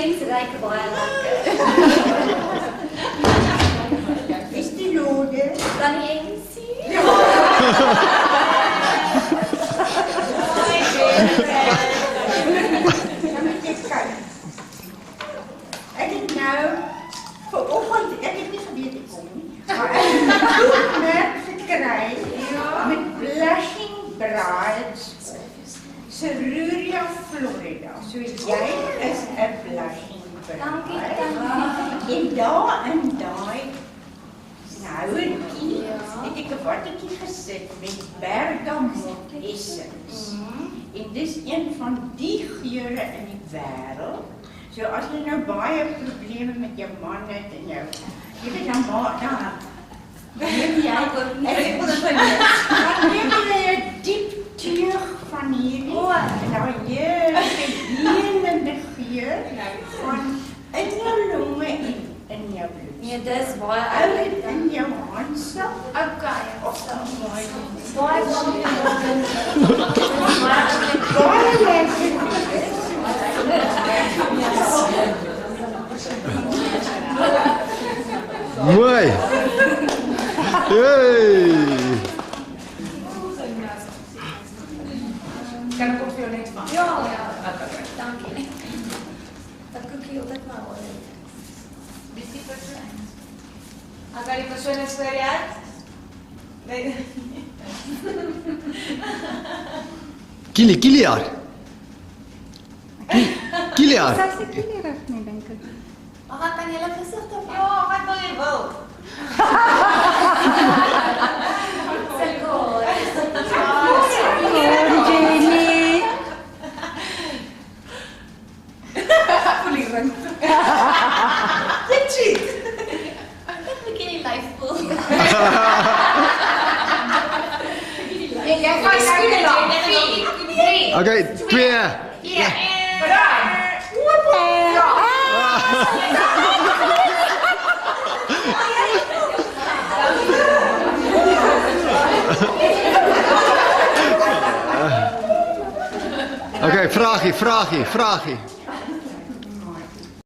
Ens ruik baie lekker. Is die lode? Dan die Ensie. Ek het nou vanoggend, ek het nie geweet ek kom nie, maar ek het 'n boekmerk gekry met Blushing Brides, Seruria, Florida. So jy is 'n blushing bride. Dankie. En daar in daai houertjie het ek 'n wattetjie gesit met bergamot essence. En dis een van die geure in die wêreld. So as jy nou baie probleme met jou man het en jou, jy weet dan maar dan neem jy dan neem jy 'n diep teug van hierdie en dan heerlike geur van in jou longe en in jou bloed. Nee, dis baie Hou oulik. dit in jou handsak. Okay. Of dan Baie baie lekker. Mooi. Hey. Kan ek op vir jou net van? Ja. Dankie. Dat koekie altyd maar hoor. Dis die persoon. Ek kan die persoon inspireer uit? Nee. Kiliar. Kiliar. Dis die kinderig nie dink ek. Ag, ek kan julle gesig op. Ja, wat wil jy wil? Jenny. Voel die ring. Ek moet nie lyf voel. Jy gaan skoene dan. 3. Okay, 2. Ja. Bedank. Okay, vragie.